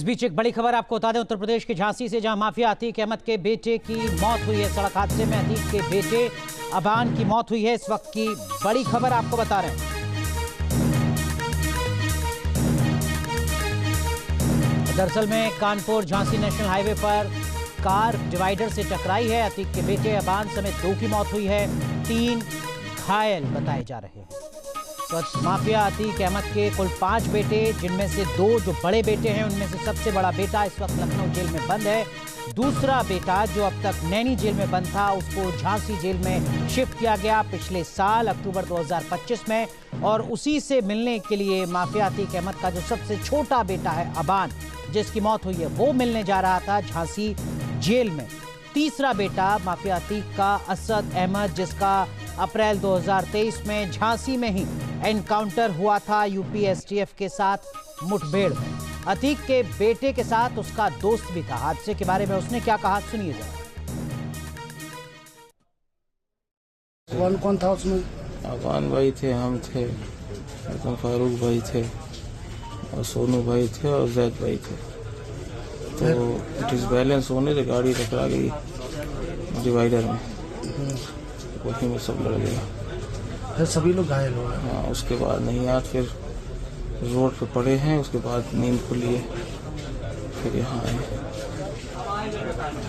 इस बीच एक बड़ी खबर आपको बता दें, उत्तर प्रदेश के झांसी से, जहां माफिया अतीक अहमद के बेटे की मौत हुई है। सड़क हादसे में अतीक के बेटे अबान की मौत हुई है। इस वक्त की बड़ी खबर आपको बता रहे हैं। दरअसल में कानपुर झांसी नेशनल हाईवे पर कार डिवाइडर से टकराई है। अतीक के बेटे अबान समेत 2 की मौत हुई है, 3 घायल बताए जा रहे हैं। तो माफिया अतीक अहमद के कुल 5 बेटे, जिनमें से 2 जो बड़े बेटे हैं, उनमें से सबसे बड़ा बेटा इस वक्त लखनऊ जेल में बंद है। दूसरा बेटा जो अब तक नैनी जेल में बंद था, उसको झांसी जेल में शिफ्ट किया गया पिछले साल अक्टूबर 2025 में, और उसी से मिलने के लिए माफिया अतीक अहमद का जो सबसे छोटा बेटा है अबान, जिसकी मौत हुई है, वो मिलने जा रहा था झांसी जेल में। तीसरा बेटा माफिया अतीक का असद अहमद, जिसका अप्रैल 2023 में झांसी में ही एनकाउंटर हुआ था यूपी एसटीएफ के साथ मुठभेड़ में। अतीक के बेटे के साथ उसका दोस्त भी था। हादसे के बारे में उसने क्या कहा, सुनिए जरा। कौन कौन था उसमें? अफगान भाई थे, हम थे, फारूक भाई थे, और सोनू भाई थे, और जैद भाई थे। तो डिसबैलेंस होने से गाड़ी टकरा गई डिवाइडर में, वहीं में सब लड़ गया। फिर सभी लोग घायल हो गए। हाँ, उसके बाद नहीं याद, फिर रोड पे पड़े हैं, उसके बाद नींद खुली है, फिर यहाँ आए।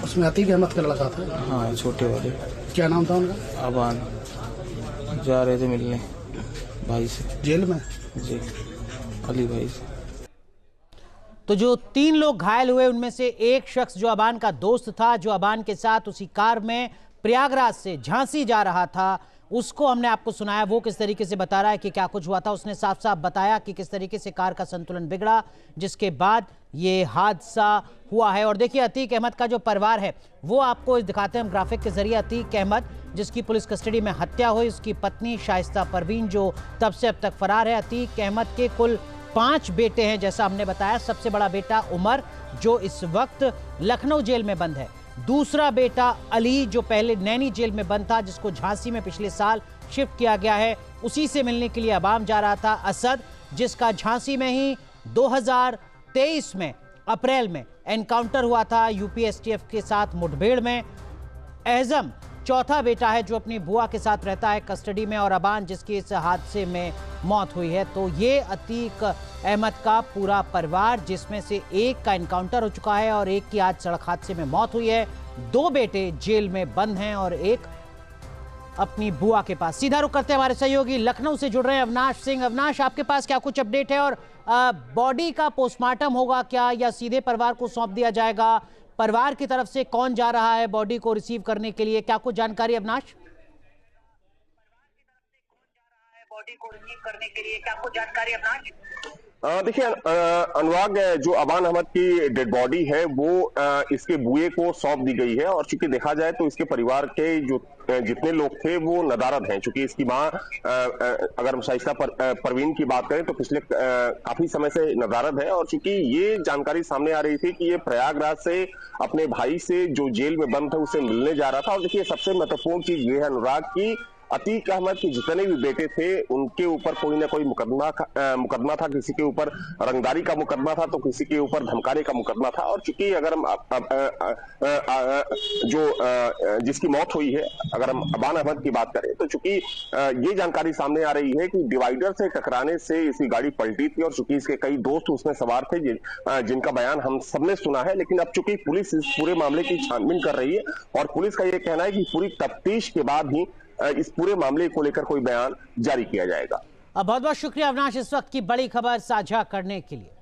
उसमें अतीक अहमद का लड़का था? हाँ, छोटे वाले। क्या नाम था उनका? अबान। जा रहे थे मिलने भाई से जेल में? जी, अली भाई से। तो जो 3 लोग घायल हुए, उनमें से एक शख्स जो अबान का दोस्त था, जो अबान के साथ उसी कार में प्रयागराज से झांसी जा रहा था, उसको हमने आपको सुनाया। वो किस तरीके से बता रहा है कि क्या कुछ हुआ था। उसने साफ साफ बताया कि किस तरीके से कार का संतुलन बिगड़ा, जिसके बाद ये हादसा हुआ है। और देखिए, अतीक अहमद का जो परिवार है, वो आपको दिखाते हैं हम ग्राफिक के जरिए। अतीक अहमद, जिसकी पुलिस कस्टडी में हत्या हुई, उसकी पत्नी शाइस्ता परवीन, जो तब से अब तक फरार है। अतीक अहमद के कुल 5 बेटे हैं, जैसा हमने बताया। सबसे बड़ा बेटा उमर, जो इस वक्त लखनऊ जेल में बंद है। दूसरा बेटा अली, जो पहले नैनी जेल में बंद था, जिसको झांसी में पिछले साल शिफ्ट किया गया है। उसी से मिलने के लिए अबाम जा रहा था। असद, जिसका झांसी में ही 2023 में अप्रैल में एनकाउंटर हुआ था यूपी एसटीएफ के साथ मुठभेड़ में। एहजम, चौथा बेटा है, जो अपनी बुआ के साथ रहता है कस्टडी में। और अबान, जिसकी इस हादसे में मौत हुई है। तो ये अतीक अहमद का पूरा परिवार, जिसमें से एक का एनकाउंटर हो चुका है और एक की आज सड़क हादसे में मौत हुई है। 2 बेटे जेल में बंद हैं और एक अपनी बुआ के पास। सीधा रुख करते हैं, हमारे सहयोगी लखनऊ से जुड़ रहे हैं अविनाश सिंह। अविनाश, आपके पास क्या कुछ अपडेट है? और बॉडी का पोस्टमार्टम होगा क्या, या सीधे परिवार को सौंप दिया जाएगा? परिवार की तरफ से कौन जा रहा है बॉडी को रिसीव करने के लिए, क्या कुछ जानकारी अविनाश? देखिए अनुराग, जो अबान अहमद की डेड बॉडी है वो इसके बुए को सौंप दी गई है। और चूंकि देखा जाए तो इसके परिवार के जो जितने लोग थे वो नदारद हैं। चूंकि इसकी मां, अगर हम शाइस्ता परवीन की बात करें तो पिछले काफी समय से नदारद है। और चूंकि ये जानकारी सामने आ रही थी कि ये प्रयागराज से अपने भाई से जो जेल में बंद था उससे मिलने जा रहा था। और देखिए, सबसे महत्वपूर्ण चीज ये है अनुराग की अतीक अहमद के जितने भी बेटे थे, उनके ऊपर कोई ना कोई मुकदमा था। किसी के ऊपर रंगदारी का मुकदमा था, तो किसी के ऊपर धमकाने का मुकदमा था। और चूंकि अगर हम जिसकी मौत हुई है, अगर हम अबान अहमद की बात करें, तो चूंकि ये जानकारी सामने आ रही है कि डिवाइडर से टकराने से इसकी गाड़ी पलटी थी। और चूंकि इसके कई दोस्त उसमें सवार थे, जिनका बयान हम सबने सुना है। लेकिन अब चूंकि पुलिस इस पूरे मामले की छानबीन कर रही है, और पुलिस का यह कहना है कि पूरी तफ्तीश के बाद ही इस पूरे मामले को लेकर कोई बयान जारी किया जाएगा। बहुत बहुत शुक्रिया अविनाश, इस वक्त की बड़ी खबर साझा करने के लिए।